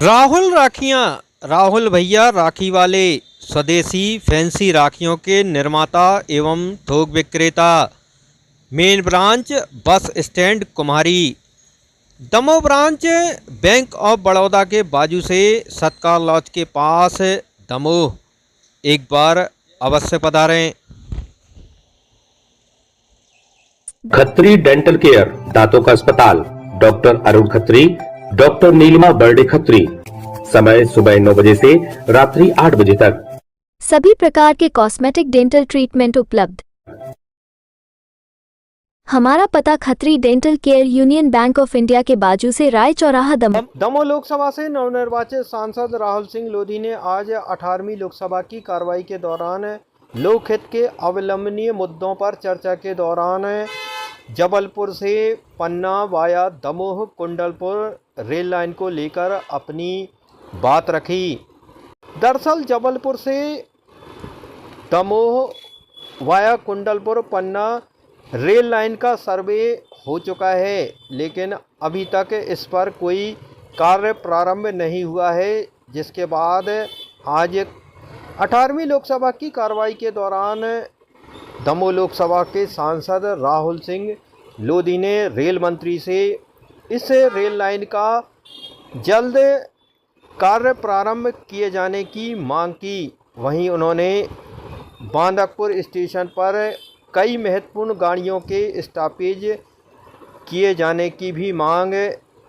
राहुल भैया राखी वाले स्वदेशी फैंसी राखियों के निर्माता एवं थोक विक्रेता। Main branch bus stand Kumhari. Damoh branch bank of Baroda के बाजू से सत्कार लॉज के पास दमोह। एक बार अवश्य पधारें। खत्री डेंटल केयर, दांतों का अस्पताल, डॉक्टर अरुण खत्री, डॉक्टर नीलिमा बर्डे खत्री। समय सुबह 9 बजे से रात्रि 8 बजे तक। सभी प्रकार के कॉस्मेटिक डेंटल ट्रीटमेंट उपलब्ध। हमारा पता Khatri dental care, union bank of India के बाजू से, राय चौराहा, दमोह। दमोह लोकसभा से नवनिर्वाचित सांसद राहुल सिंह लोधी ने आज 18वीं लोकसभा की कार्रवाई के दौरान लोकहित के अवलंबनीय मुद्दों पर चर्चा के दौरान जबलपुर से Panna via Damoh Kundalpur rail line को लेकर अपनी बात रखी। दरअसल जबलपुर से Damoh via Kundalpur Panna rail line का सर्वे हो चुका है, लेकिन अभी तक इस पर कोई कार्य प्रारंभ नहीं हुआ है, जिसके बाद आज 18वीं लोकसभा की कार्रवाई के दौरान दमोह लोकसभा के सांसद राहुल सिंह लोधी ने रेल मंत्री से इस रेल लाइन का जल्द कार्य प्रारंभ किए जाने की मांग की। वहीं उन्होंने बांदकपुर स्टेशन पर कई महत्वपूर्ण गाड़ियों के स्टॉपेज किए जाने की भी मांग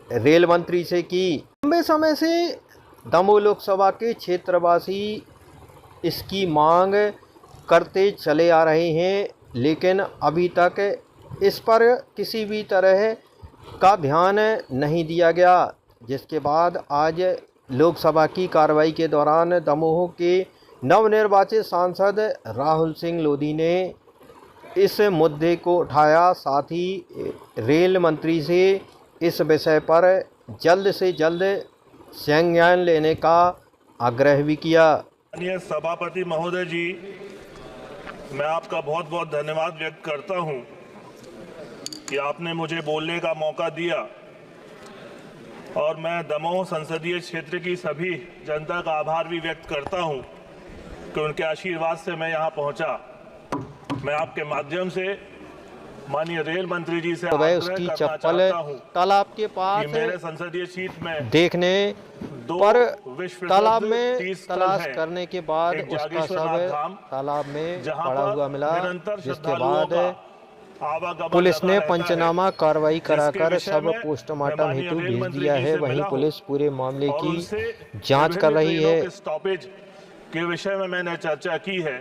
रेल मंत्री से की। लंबे समय से दमोह लोकसभा के क्षेत्रवासी इसकी मांग करते चले आ रहे हैं, लेकिन अभी तक इस पर किसी भी तरह का ध्यान नहीं दिया गया, जिसके बाद आज लोकसभा की कार्रवाई के दौरान दमोह के नवनिर्वाचित सांसद राहुल सिंह लोधी ने इस मुद्दे को उठाया। साथ ही रेल मंत्री से इस विषय पर जल्द से जल्द संज्ञान लेने का आग्रह भी किया। माननीय सभापति महोदय जी, मैं आपका बहुत बहुत धन्यवाद व्यक्त करता हूं कि आपने मुझे बोलने का मौका दिया, और मैं दमोह संसदीय क्षेत्र की सभी जनता का आभार भी व्यक्त करता हूं कि उनके आशीर्वाद से मैं यहां पहुंचा। मैं आपके माध्यम से माननीय रेल मंत्री जी से उसकी चप्पल तालाब के पास मेरे संसदीय सीट में देखने पर तालाब में तलाश करने के बाद उसका शव तालाब में पड़ा हुआ मिला, जिसके बाद पुलिस ने पंचनामा कार्रवाई कराकर शव पोस्टमार्टम हेतु भेज दिया है। वहीं पुलिस पूरे मामले की जांच कर रही है। स्टॉपेज के विषय में मैंने चर्चा की है,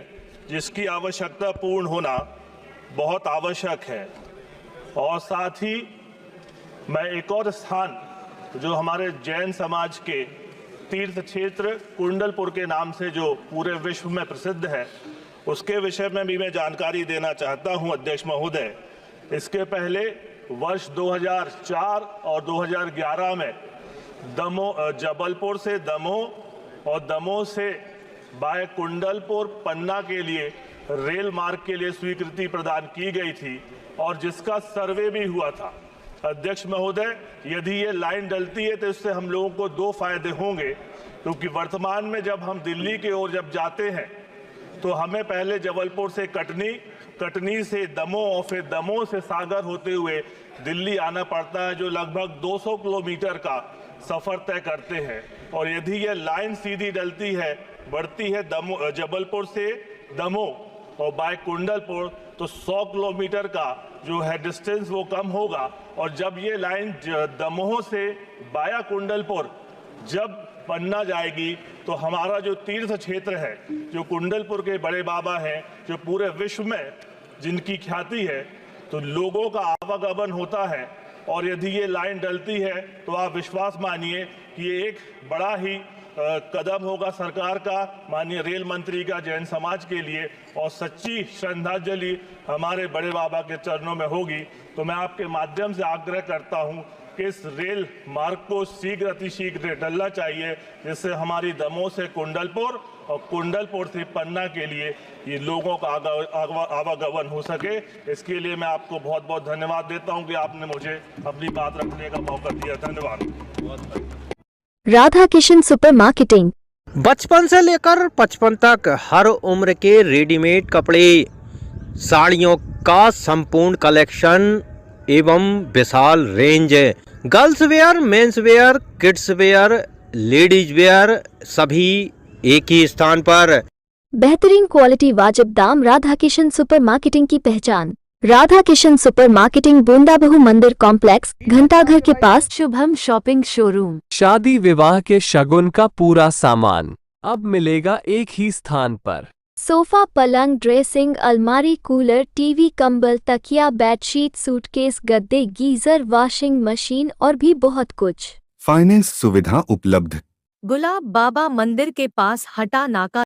जिसकी आवश्यकता पूर्ण होना बहुत आवश्यक है। और साथ ही मैं एक और स्थान जो हमारे जैन समाज के तीर्थ क्षेत्र कुंडलपुर के नाम से जो पूरे विश्व में प्रसिद्ध है, उसके विषय में भी मैं जानकारी देना चाहता हूं अध्यक्ष महोदय। इसके पहले वर्ष 2004 और 2011 में जबलपुर से दमोह और दमोह से बाय कुंडलपुर पन्ना के लिए रेल मार्ग के लिए स्वीकृति प्रदान की गई थी, और जिसका सर्वे भी हुआ था। अध्यक्ष महोदय, यदि ये लाइन डलती है तो इससे हम लोगों को 2 फायदे होंगे, क्योंकि वर्तमान में जब हम दिल्ली की ओर जब जाते हैं तो हमें पहले जबलपुर से कटनी से दमोह और फिर दमोह से सागर होते हुए दिल्ली आना पड़ता है, जो लगभग 200 किलोमीटर का सफर तय करते हैं। और यदि ये लाइन सीधी डलती है, बढ़ती है जबलपुर से दमोह और बाय कुंडलपुर, तो 100 किलोमीटर का जो है डिस्टेंस वो कम होगा। और जब ये लाइन दमोह से बाया कुंडलपुर जब पन्ना जाएगी, तो हमारा जो तीर्थ क्षेत्र है, जो कुंडलपुर के बड़े बाबा हैं, जो पूरे विश्व में जिनकी ख्याति है, तो लोगों का आवागमन होता है। और यदि ये लाइन डलती है तो आप विश्वास मानिए कि ये एक बड़ा ही कदम होगा सरकार का, माननीय रेल मंत्री का जैन समाज के लिए, और सच्ची श्रद्धांजलि हमारे बड़े बाबा के चरणों में होगी। तो मैं आपके माध्यम से आग्रह करता हूं कि इस रेल मार्ग को शीघ्र अतिशीघ्र डलना चाहिए, जिससे हमारी दमोह से कुंडलपुर और कुंडलपुर से पन्ना के लिए ये लोगों का आवागमन हो सके। इसके लिए मैं आपको बहुत बहुत धन्यवाद देता हूं कि आपने मुझे अपनी बात रखने का मौका दिया। धन्यवाद। Radha Kishan super marketing. बचपन से लेकर 55 तक हर उम्र के रेडीमेड कपड़े, साड़ियों का संपूर्ण कलेक्शन एवं विशाल range, girls wear, men's wear, kids wear, ladies wear, सभी एक ही स्थान पर। बेहतरीन क्वालिटी वाजिब दाम, राधा किशन सुपर मार्केटिंग की पहचान। राधा किशन सुपर मार्केटिंग, बूंदा बहु मंदिर कॉम्प्लेक्स, घंटाघर के पास, शुभम शॉपिंग शोरूम। शादी विवाह के शगुन का पूरा सामान अब मिलेगा एक ही स्थान पर। सोफा, पलंग, ड्रेसिंग, अलमारी, कूलर, टीवी, कंबल, तकिया, बेडशीट, सूटकेस, गद्दे, गीजर, वॉशिंग मशीन और भी बहुत कुछ। फाइनेंस सुविधा उपलब्ध। गुलाब बाबा मंदिर के पास हटा नाका